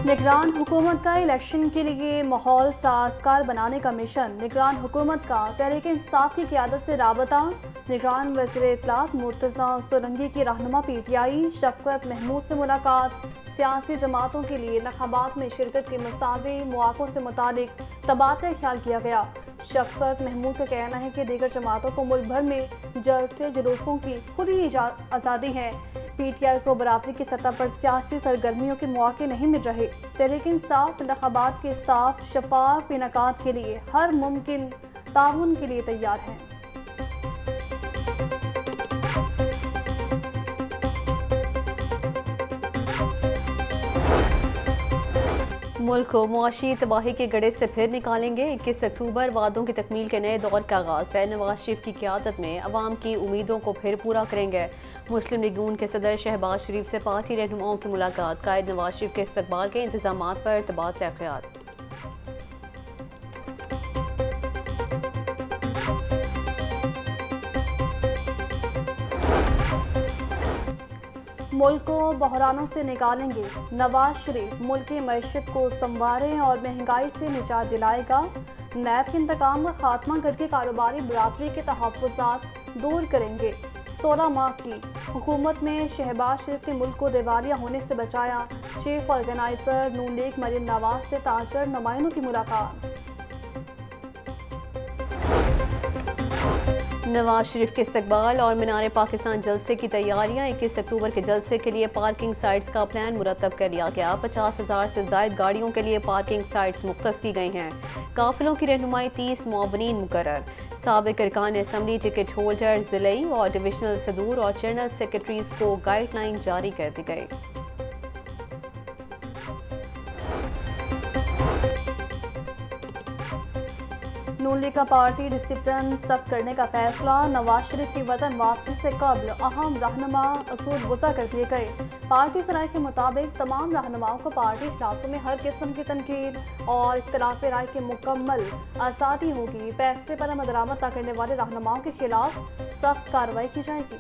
निगरान हुकूमत का इलेक्शन के लिए माहौल साजगार बनाने का मिशन। निगरान हुकूमत का तहरीक इंसाफ की क़यादत से राबता। निगरान वज़ीर इत्तलात मुर्तज़ा सोलंकी की रहनुमा PTI शफ़क़त महमूद से मुलाकात। सियासी जमातों के लिए इंतख़ाबात में शिरकत के मसावी मौक़ों से मुतालिक तबादला ख्याल किया गया। शफ़क़त महमूद का कहना है कि दीगर जमातों को मुल्क भर में जलसे जुलूसों की खुली आज़ादी है। PTI को बराबरी की सतह पर सियासी सरगर्मियों के मौके नहीं मिल रहे। तहरीक इंसाफ इंतख़ाबात के साफ शफाफ इनेकाद के लिए हर मुमकिन ताउन के लिए तैयार है। मुल्क को मुआशी तबाही के गड़े से फिर निकालेंगे। 21 अक्टूबर वादों की तकमील के नए दौर का आगाज़ है। नवाज शरीफ की क़यादत में अवाम की उम्मीदों को फिर पूरा करेंगे। मुस्लिम लीग नून के सदर शहबाज शरीफ से पार्टी रहनुमाओं की मुलाकात। कायद नवाज शरीफ के इस्तकबाल के इंतजामात पर तबादला ख्याल। मुल्क को बहरानों से निकालेंगे। नवाज शरीफ मुल्क की मईशत को संवारें और महंगाई से निजात दिलाएगा। नैब के इंतकाम का खात्मा करके कारोबारी बरादरी के तहफ़्फ़ुज़ात दूर करेंगे। 16 माह की हुकूमत में शहबाज शरीफ ने मुल्क को दिवालिया होने से बचाया। चीफ ऑर्गेनाइजर नून लीग मरीम नवाज से ताजर नुमाइंदों की मुलाकात। नवाज शरीफ के इस्तकबाल और मीनार पाकिस्तान जलसे की तैयारियां। 21 अक्टूबर के जलसे के लिए पार्किंग साइट्स का प्लान मुरतब कर लिया गया। 50,000 से ज़ायद गाड़ियों के लिए पार्किंग साइट्स मुख्तस की गई हैं। काफिलों की रहनुमाई 30 मुआवनीन मुकर्रर। साबिक अरकान असम्बली, टिकट होल्डर, ज़िलई और डिविजनल सदूर और जनरल सेक्रेटरीज को गाइडलाइन जारी कर दी गई। नून लीग का पार्टी डिसिप्लिन सख्त करने का फैसला। नवाज शरीफ की वतन वापसी से कबल अहम रहनुमा असूल वज़ा कर दिए गए। पार्टी सराय के मुताबिक तमाम रहनुमाओं को पार्टी इजलासों में हर किस्म की तनकीद और इख्तिलाफ राय की मुकम्मल आज़ादी होगी। फैसले पर अमल दरामद न करने वाले रहनुमाओं के खिलाफ सख्त कार्रवाई की जाएगी।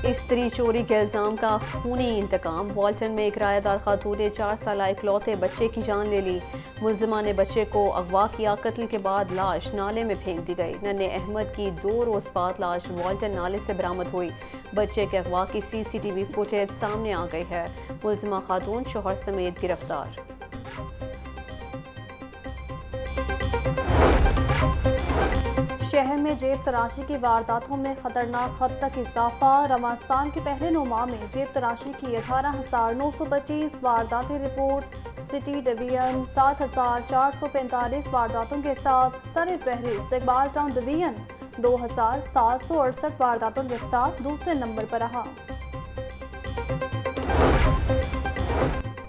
स्त्री चोरी के इल्ज़ाम का खूनी इंतकाम। वाल्टन में एक किराएदार खातून ने 4 साल इकलौते बच्चे की जान ले ली। मुल्ज़िमा ने बच्चे को अगवा किया। कत्ल के बाद लाश नाले में फेंक दी गई। नन्हे अहमद की 2 रोज़ बाद लाश वाल्टन नाले से बरामद हुई। बच्चे के अगवा की CCTV फुटेज सामने आ गई है। मुल्ज़िमा खातून शोहर समेत गिरफ्तार। शहर में जेब तराशी की वारदातों में खतरनाक हद तक इजाफा। रमज़ान के पहले 9 माह में जेब तराशी की 18,925 वारदातें रिपोर्ट। सिटी डिवीजन 7,445 वारदातों के साथ सर फहरिस्त। इकबाल टाउन डिवीजन 2,768 वारदातों के साथ दूसरे नंबर पर रहा।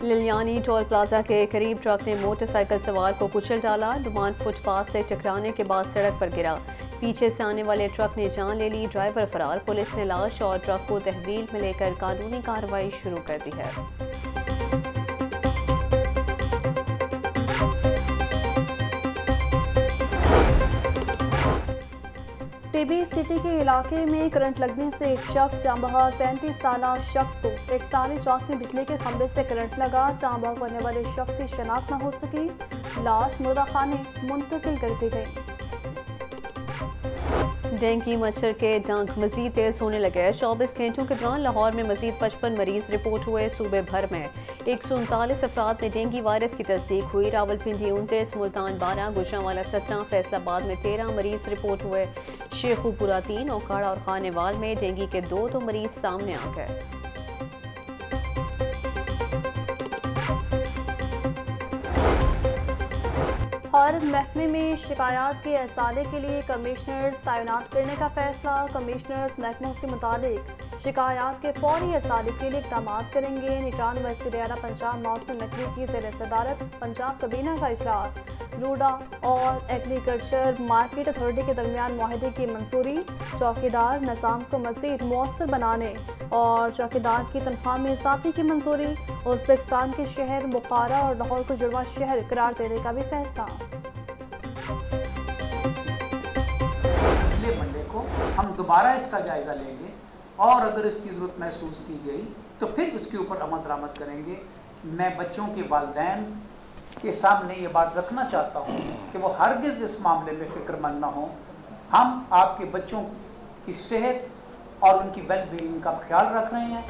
लिलियानी टोल प्लाजा के करीब ट्रक ने मोटरसाइकिल सवार को कुचल डाला। नुमान फुटपाथ से टकराने के बाद सड़क पर गिरा। पीछे से आने वाले ट्रक ने जान ले ली। ड्राइवर फरार। पुलिस ने लाश और ट्रक को तहवील में लेकर कानूनी कार्रवाई शुरू कर दी है। टीबी सिटी के इलाके में करंट लगने से एक शख्स जाँ बहक। 35 साल शख्स को एक साली चौक में बिजली के खंभे से करंट लगा। जाँ बहक होने वाले शख्स की शनाख्त न हो सकी। लाश मुर्दा खाने मुंतकिल कर दी गई। डेंगू मच्छर के डंक मजीद तेज होने लगे। 24 घंटों के दौरान लाहौर में मजीद 55 मरीज रिपोर्ट हुए। सूबे भर में 139 अफराद में डेंगू वायरस की तस्दीक हुई। रावलपिंडी 29, मुल्तान 12, गुजरांवाला 17, फैसलाबाद में 13 मरीज रिपोर्ट हुए। शेखुपुरा 3, ओकाड़ा और खानेवाल में डेंगू के 2 मरीज सामने आ गए। हर महकमे में शिकायत के असाले के लिए कमिश्नर्स तैनात करने का फैसला। कमिश्नर्स महकमों से मुतालिक शिकायत के फौरी असाले के लिए इक़दाम करेंगे। निगरान वज़ीर आला पंजाब मौसम नकवी की ज़ेर सदारत पंजाब कबीना का इजलास। रूडा और एग्रीकल्चर मार्केट अथॉरिटी के दरमियान मुआहदे की मंजूरी। चौकीदार निज़ाम को मज़ीद मौसर बनाने और चौकीदार की तनख्वाह में इजाफे की मंजूरी। उज़्बेकिस्तान के शहर बुखारा और लाहौर को जुड़वा शहर करार देने का भी फैसला। अगले मंडे को हम दोबारा इसका जायज़ा लेंगे और अगर इसकी ज़रूरत महसूस की गई तो फिर इसके ऊपर अमल दरामद करेंगे। मैं बच्चों के वालिदैन के सामने ये बात रखना चाहता हूँ कि वो हरगिज़ इस मामले में फ़िक्रमंद ना हो। हम आपके बच्चों की सेहत और उनकी वेलबींग का ख्याल रख रहे हैं।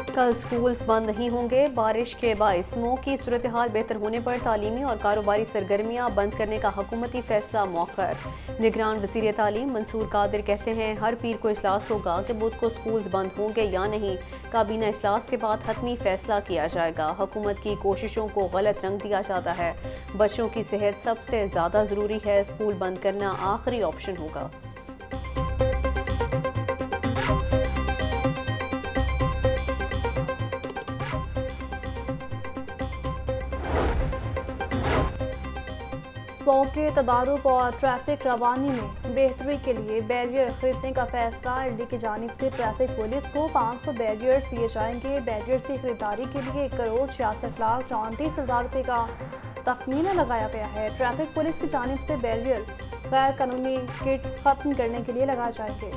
कल स्कूल्स बंद नहीं होंगे। बारिश के बाइस स्मोक की सूरत हाल बेहतर होने पर तालीमी और कारोबारी सरगर्मियाँ बंद करने का हुकूमती फैसला मौखर। निगरान वज़ीर तालीम मंसूर कादिर कहते हैं हर पीर को इजलास होगा कि बुध को स्कूल्स बंद होंगे या नहीं। काबीना इजलास के बाद हतमी फैसला किया जाएगा। हुकूमत की कोशिशों को गलत रंग दिया जाता है। बच्चों की सेहत सबसे ज़्यादा ज़रूरी है। स्कूल बंद करना आखिरी ऑप्शन होगा। स्मोक के तदारुक और ट्रैफिक रवानी में बेहतरी के लिए बैरियर खरीदने का फैसला। ईडी की जानिब से ट्रैफिक पुलिस को 500 बैरियर्स दिए जाएंगे। बैरियर्स की खरीदारी के लिए 1,66,34,00,000 रुपये का तखमीना लगाया गया है। ट्रैफिक पुलिस की जानिब से बैरियर गैर कानूनी किट खत्म करने के लिए लगाए जाएंगे।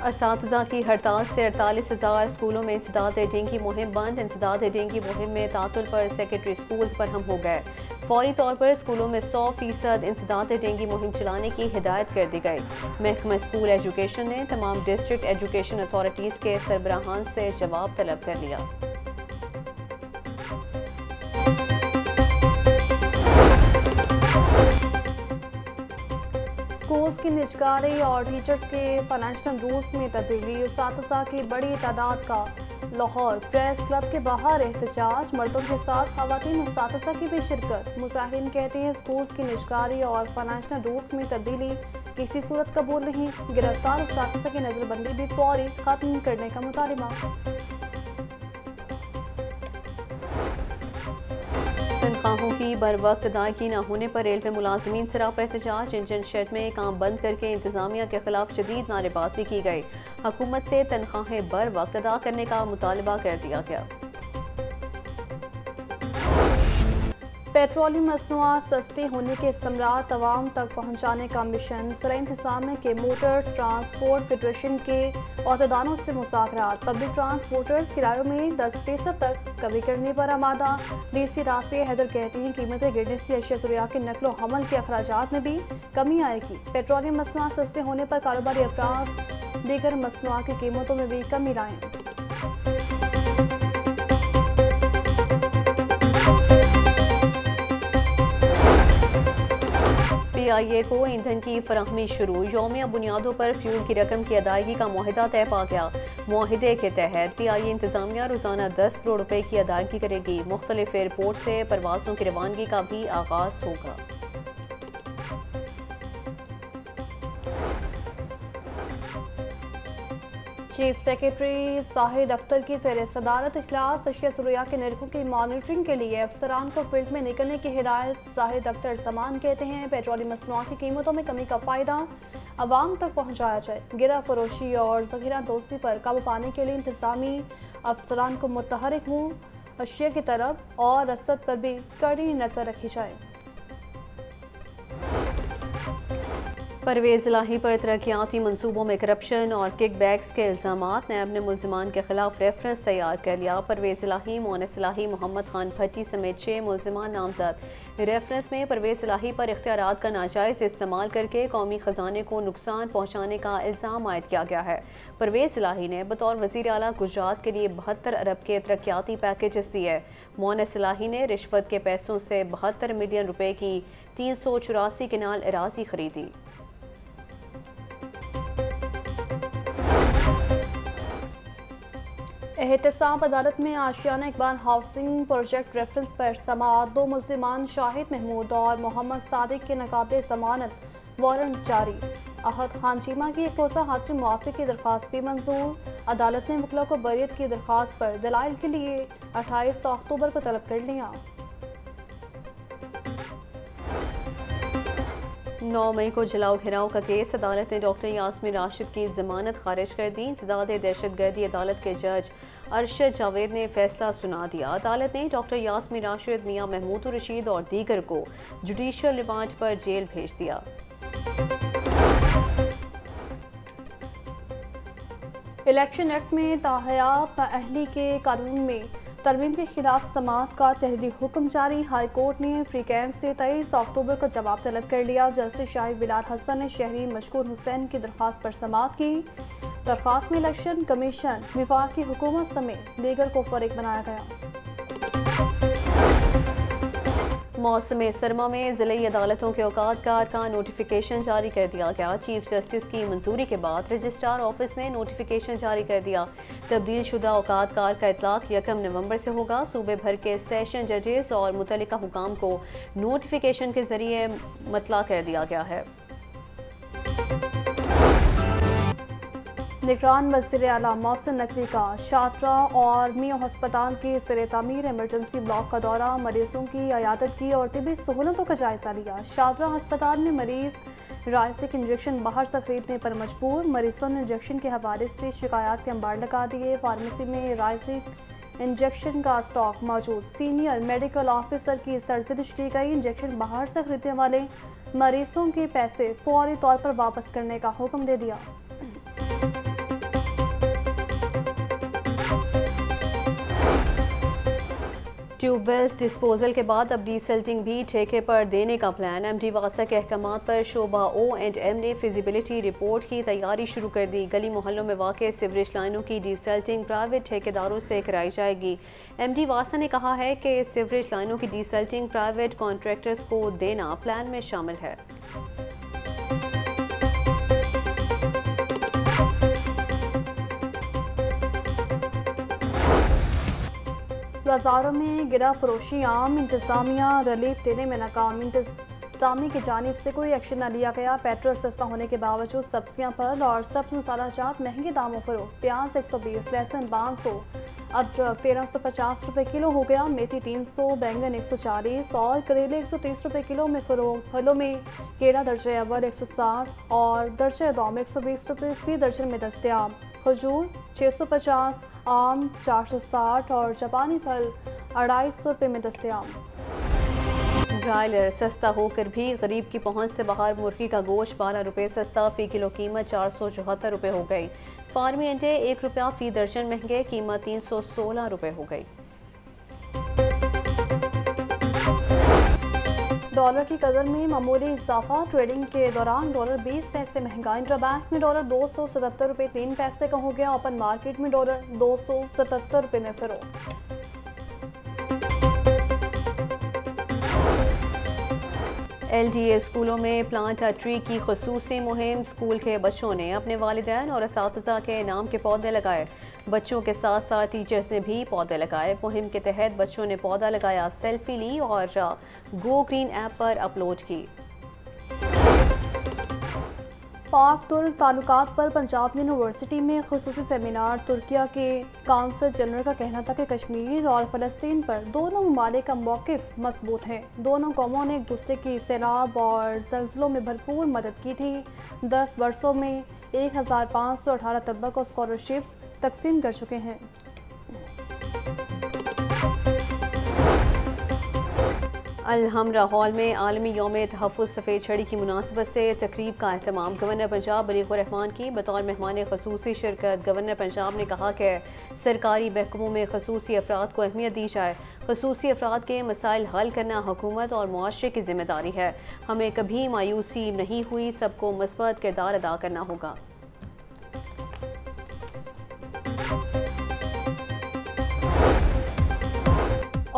असातिज़ा की हड़ताल से 48,000 स्कूलों में इंसदाद डेंगू मुहिम बंद। इंसदाद डेंगू मुहिम में तातुल पर सेकेंडरी स्कूल्स पर हम हो गए। फौरी तौर पर स्कूलों में 100% इंसदाद डेंगू मुहिम चलाने की हिदायत कर दी गई। महकमा स्कूल एजुकेशन ने तमाम डिस्ट्रिक्ट एजुकेशन अथॉरिटीज़ के सरबराहान से जवाब तलब कर लिया। स्कूल्स की निजकारी और टीचर्स के फाइनेंशियल रूल्स में तब्दीली। उस्ताद की बड़ी तादाद का लाहौर प्रेस क्लब के बाहर एहतजाज। मर्दों के साथ खवातीन उस्ताद की भी शिरकत। मुजाहिरीन कहते हैं स्कूल्स की निजकारी और फाइनेंशियल रूल्स में तब्दीली किसी सूरत कबूल नहीं। गिरफ्तार उस्ताद की नजरबंदी भी फौरी खत्म करने का मुतालिबा। तनख्वाहों की बर वक्त अदायगी न होने पर रेलवे मुलाजमीन सरापा एहतजाज। इंजन शेड में काम बंद करके इंतजामिया के खिलाफ शदीद नारेबाजी की गई। हुकूमत से तनख्वाहें बर वक्त अदा करने का मुतालबा कर दिया गया। पेट्रोलियम मसनूआत सस्ती होने के समरात अवाम तक पहुँचाने का मिशन। ज़िला इंतज़ामिया के मोटर्स ट्रांसपोर्ट फेडरेशन के अहदेदारों से मुज़ाकरात। पब्लिक ट्रांसपोर्टर्स किरायों में 10% तक कमी करने पर आमादा। DC राफिया हैदर कहते हैं कीमतें गिरने से अशिया ज़रूरिया के नकलो हमल के अखराजात में भी कमी आएगी। पेट्रोलियम मसनूआत सस्ते होने पर कारोबारी अफराद दीगर मसनूआत की कीमतों में भी कमी लाएँ। PIA को ईंधन की फराहमी शुरू। यौमिया बुनियादों पर फ्यूल की रकम की अदायगी का मुआहिदा तय पा गया। मुआहिदे के तहत PIA इंतजामिया रोजाना 10 करोड़ रुपए की अदायगी करेगी। मुख्तलिफ एयरपोर्ट से परवाजों की रवानगी का भी आगाज होगा। चीफ सेक्रेटरी शाहिद अख्तर की ज़ेर सदारत इजलास। अशिया ज़रूरिया के नरखों की मॉनिटरिंग के लिए अफसरान को फील्ड में निकलने की हिदायत। शाहिद अख्तर समान कहते हैं पेट्रोलियम मसनूआत की कीमतों में कमी का फ़ायदा आवाम तक पहुँचाया जाए। गिरा फरोशी और ज़ख़ीरा दोस्ती पर काबू पाने के लिए इंतज़ामी अफसरान को मुतहरिक हों। अशिया की तरफ और रसद पर भी कड़ी नज़र रखी जाए। परवेज़ इलाही पर तरक्याती मनसूबों में करप्शन और किकबैक्स के इल्ज़ामात। नैब ने मुल्ज़िमान के खिलाफ रेफरेंस तैयार कर लिया। परवेज़ इलाही, मोनस इलाही, मोहम्मद खान भट्टी समेत 6 मुल्ज़िमान नामजद। रेफरेंस में परवेज़ इलाही पर इख्तियारात का नाजायज़ इस्तेमाल करके कौमी ख़जाने को नुकसान पहुँचाने का इल्ज़ाम आयद किया गया है। परवेज़ इलाही ने बतौर वज़ीर आला गुजरात के लिए 72 अरब के तरक्याती पैकेजेस दिए। मोनस इलाही ने रिश्वत के पैसों से 72 मिलियन रुपए की 384 किनाल अराज़ी खरीदी। एहतसाब अदालत में आशियाना इकबाल हाउसिंग प्रोजेक्ट रेफरेंस पर समाअत। 2 मुल्ज़िमान शाहिद महमूद और मोहम्मद सादिक के नाक़ाबिल ज़मानत वारंट जारी। अहद खान चीमा की एक रोज़ा हाजिरी मुआफ़ी की दरख्वास्त भी मंजूर। अदालत ने मुखला को बरियत की दरख्वास्त पर दलाइल के लिए 28 अक्टूबर को तलब कर लिया। 9 मई को जलाओ घेराव का केस। अदालत ने डॉक्टर यास्मीन राशिद की जमानत खारिज कर दी। इंसदाद दहशतगर्दी अदालत के जज अरशद जावेद ने फैसला सुना दिया। अदालत ने डॉक्टर यास्मीन राशिद, मियां महमूद रशीद और दीगर को जुडिशियल रिमांड पर जेल भेज दिया। इलेक्शन एक्ट में ताहयात नाअहली के कानून में तरमीम के खिलाफ समाअत का तहरीरी हुक्म जारी। हाई कोर्ट ने फ्रीकैंस से 23 अक्टूबर को जवाब तलब कर लिया। जस्टिस शाहिद बिलाल हसन ने शहरी मशकूर हुसैन की दरख्वास्त पर समाअत की। दरख्वास्त में इलेक्शन कमीशन, विफाकी हुकूमत समेत दीगर को फरीक बनाया गया। मौसम सरमा में ज़िली अदालतों के औकात कार का नोटिफिकेशन जारी कर दिया गया। चीफ जस्टिस की मंजूरी के बाद रजिस्ट्रार ऑफिस ने नोटिफिकेशन जारी कर दिया। तब्दील शुदा औकात कार का इतलाक 1 नवंबर से होगा। सूबे भर के सेशन जजेस और मुतल्लिका हुकाम को नोटिफिकेशन के जरिए मतला कर दिया गया है। निगरान वज़ीर आला मोहसिन नकवी का शात्रा और मियो हस्पताल की सिरे तामीर इमरजेंसी ब्लॉक का दौरा, मरीजों की अयादत की और तिबी सहूलतों का जायजा लिया। शात्रा हस्पताल में मरीज रायसिक इंजेक्शन बाहर से खरीदने पर मजबूर, मरीजों ने इंजेक्शन के हवाले से शिकायत के अंबार लगा दिए। फार्मेसी में रायसिक इंजेक्शन का स्टॉक मौजूद, सीनियर मेडिकल ऑफिसर की सरजरिश की गई। इंजेक्शन बाहर से खरीदने वाले मरीजों के पैसे फौरी तौर पर वापस करने का हुक्म दे दिया। ट्यूबवेल्स डिस्पोजल के बाद अब डीसल्टिंग भी ठेके पर देने का प्लान। एमडी वासा के अहकामात पर शोबा O&M ने फिजिबिलिटी रिपोर्ट की तैयारी शुरू कर दी। गली मोहल्लों में वाक़ सीवरेज लाइनों की डीसल्टिंग प्राइवेट ठेकेदारों से कराई जाएगी। एमडी वासा ने कहा है कि सीवरेज लाइनों की डीसल्टिंग प्राइवेट कॉन्ट्रैक्टर्स को देना प्लान में शामिल है। बाजारों में गिरा फरोशी आम, इंतजामिया रिलीफ देने में नाकाम। इंतजामी की जानिब से कोई एक्शन न लिया गया। पेट्रोल सस्ता होने के बावजूद सब्जियां, फल और सब्ज मसाला जात महंगे दामों पर। प्याज 120, लहसुन 500, अदरक 1350 रुपये किलो हो गया। मेथी 300, बैंगन 140 और करेले 130 रुपये किलो में फरोख्त। फलों में केला दर्जे अव्वल 160 और दर्जे दौम 120 रुपये फी दर्जन में दस्तयाब। खजूर 650, आम 460 और जापानी फल 250 रुपये में दस्तयाब। ब्रायलर सस्ता होकर भी गरीब की पहुंच से बाहर। मुर्गी का गोश्त 12 रुपये सस्ता, फी किलो कीमत 474 रुपये हो गई। फार्मी अंडे 1 रुपया फी दर्जन महंगे, कीमत 316 रुपये हो गई। डॉलर की कदर में मामूली इजाफा। ट्रेडिंग के दौरान डॉलर 20 पैसे महंगा। इंटरबैंक में डॉलर 277 रुपये 3 पैसे का हो गया। ओपन मार्केट में डॉलर 277 रुपये में फरोख्त। LDA स्कूलों में प्लांट अ ट्री की खुसूसी मुहिम। स्कूल के बच्चों ने अपने वालिदैन और असातिज़ा के इनाम के पौधे लगाए। बच्चों के साथ साथ टीचर्स ने भी पौधे लगाए। मुहिम के तहत बच्चों ने पौधा लगाया, सेल्फी ली और गो ग्रीन ऐप पर अपलोड की। पाक तुर्क ताल्लुकात पर पंजाब यूनिवर्सिटी में खुसूसी सेमिनार। तुर्किया के काउंसिल जनरल का कहना था कि कश्मीर और फ़लस्तीन पर दोनों ममालिक का मौक़िफ़ मजबूत है। दोनों कौमों ने एक दूसरे की सैलाब और ज़ल्ज़लों में भरपूर मदद की थी। 10 वर्षों में 1518 तलबा को स्कॉलरशिप्स तकसीम कर चुके हैं। अल-हमरा हॉल में आलमी यौम तहफ़्फ़ुज़ सफ़ेद छड़ी की मुनासबत से तकरीब का एहतमाम। गवर्नर पंजाब बरीक़ुर रहमान की बतौर मेहमान ख़ुसूसी शिरकत। गवर्नर पंजाब ने कहा कि सरकारी महकमों में ख़ुसूसी अफराद को अहमियत दी जाए। ख़ुसूसी अफराद के मसाइल हल करना हुकूमत और मुआशरे की ज़िम्मेदारी है। हमें कभी मायूसी नहीं हुई, सबको मुस्बत किरदार अदा करना होगा।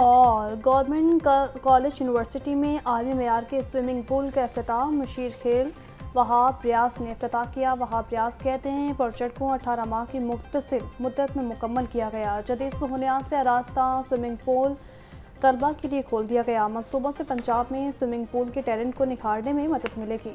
और गवर्नमेंट कॉलेज यूनिवर्सिटी में आलमी मेयार के स्विमिंग पूल का इफ्तिताह। मुशीर खेल वहाब रियाज ने इफ्तिताह किया। वहाब रियाज कहते हैं प्रोजेक्ट को 18 माह की मुख्तसर मुद्दत में मुकम्मल किया गया। जदीद सहूलियात से आरास्ता स्विमिंग पूल तलबा के लिए खोल दिया गया। मनसूबों से पंजाब में स्विमिंग पूल के टैलेंट को निखारने में मदद मिलेगी।